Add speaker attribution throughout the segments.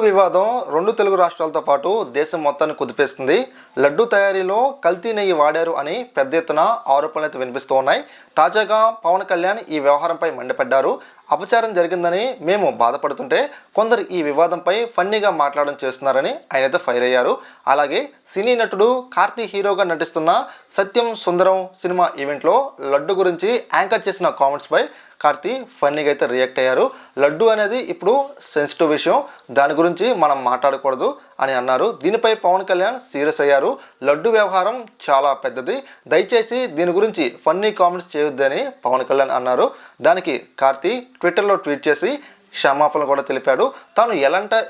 Speaker 1: వివాదం రెండు తెలుగు రాష్ట్రాలతో పాటు దేశం మొత్తాన్ని కుదిపేస్తుంది. లడ్డు తయారీలో కల్తీ నెయ్యి వాడారు అని పెద్ద ఎత్తున ఆరోపణలు అయితే వినిపిస్తూ ఉన్నాయి. తాజాగా పవన్ కళ్యాణ్ ఈ వ్యవహారంపై మండిపడ్డారు. అపచారం జరిగిందని మేము బాధపడుతుంటే కొందరు ఈ వివాదంపై ఫన్నీగా మాట్లాడడం చేస్తున్నారని ఆయన అయితే ఫైర్ అయ్యారు. అలాగే సినీ నటుడు కార్తీ హీరోగా నటిస్తున్న సత్యం సుందరం సినిమా ఈవెంట్లో లడ్డు గురించి యాంకర్ చేసిన కామెంట్స్పై కార్తీ ఫన్నీగా అయితే రియాక్ట్ అయ్యారు. లడ్డు అనేది ఇప్పుడు సెన్సిటివ్ విషయం, దాని గురించి మనం మాట్లాడకూడదు అని అన్నారు. దీనిపై పవన్ కళ్యాణ్ సీరియస్ అయ్యారు. లడ్డు వ్యవహారం చాలా పెద్దది, దయచేసి దీని గురించి ఫన్నీ కామెంట్స్ చేయొద్దని పవన్ కళ్యాణ్ అన్నారు. దానికి కార్తీ ట్విట్టర్లో ట్వీట్ చేసి క్షమాపణలు కూడా తెలిపాడు. తాను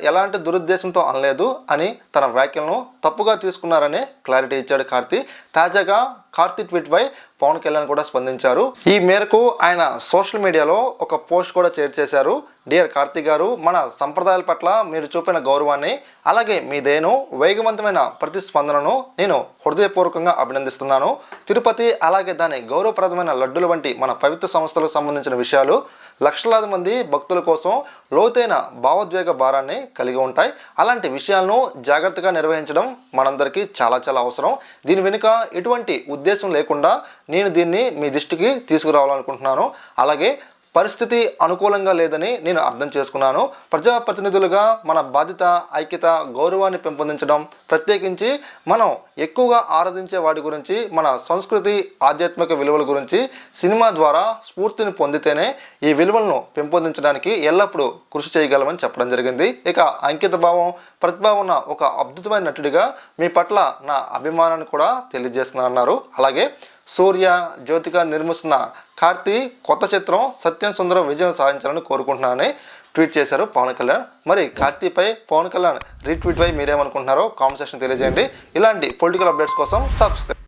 Speaker 1: ఎలాంటి దురుద్దేశంతో అనలేదు అని తన వ్యాఖ్యలను తప్పుగా తీసుకున్నారని క్లారిటీ ఇచ్చాడు కార్తీ. తాజాగా కార్తీ ట్వీట్పై పవన్ కళ్యాణ్ కూడా స్పందించారు. ఈ మేరకు ఆయన సోషల్ మీడియాలో ఒక పోస్ట్ కూడా షేర్ చేశారు. డియర్ కార్తీ గారు, మన సంప్రదాయాల పట్ల మీరు చూపిన గౌరవాన్ని, అలాగే మీదేను వేగవంతమైన ప్రతిస్పందనను నేను హృదయపూర్వకంగా అభినందిస్తున్నాను. తిరుపతి అలాగే దాని గౌరవప్రదమైన లడ్డుల వంటి మన పవిత్ర సంస్థలకు సంబంధించిన విషయాలు లక్షలాది మంది భక్తుల కోసం లోతైన భావోద్వేగ భారాన్ని కలిగి ఉంటాయి. అలాంటి విషయాలను జాగ్రత్తగా నిర్వహించడం మనందరికీ చాలా చాలా అవసరం. దీని వెనుక ఎటువంటి ఉద్దేశం లేకుండా నేను దీన్ని మీ దృష్టికి తీసుకురావాలనుకుంటున్నాను. అలాగే పరిస్థితి అనుకూలంగా లేదని నేను అర్థం చేసుకున్నాను. ప్రజాప్రతినిధులుగా మన బాధ్యత, ఐక్యత, గౌరవాన్ని పెంపొందించడం, ప్రత్యేకించి మనం ఎక్కువగా ఆరాధించే వాటి గురించి, మన సంస్కృతి, ఆధ్యాత్మిక విలువల గురించి సినిమా ద్వారా స్ఫూర్తిని పొందితేనే ఈ విలువలను పెంపొందించడానికి ఎల్లప్పుడూ కృషి చేయగలమని చెప్పడం జరిగింది. ఇక అంకిత భావం, ప్రతిభ ఉన్న ఒక అద్భుతమైన నటుడిగా మీ పట్ల నా అభిమానాన్ని కూడా తెలియజేస్తున్నానన్నారు. అలాగే సూర్య, జ్యోతిక నిర్మిస్తున్న కార్తీ కొత్త చిత్రం సత్యం సుందరం విజయం సాధించాలని కోరుకుంటున్నానని ట్వీట్ చేశారు పవన్ కళ్యాణ్. మరి కార్తీపై పవన్ కళ్యాణ్ రీట్వీట్పై మీరేమనుకుంటున్నారో కామెంట్ సెక్షన్ తెలియజేయండి. ఇలాంటి పొలిటికల్ అప్డేట్స్ కోసం సబ్స్క్రైబ్.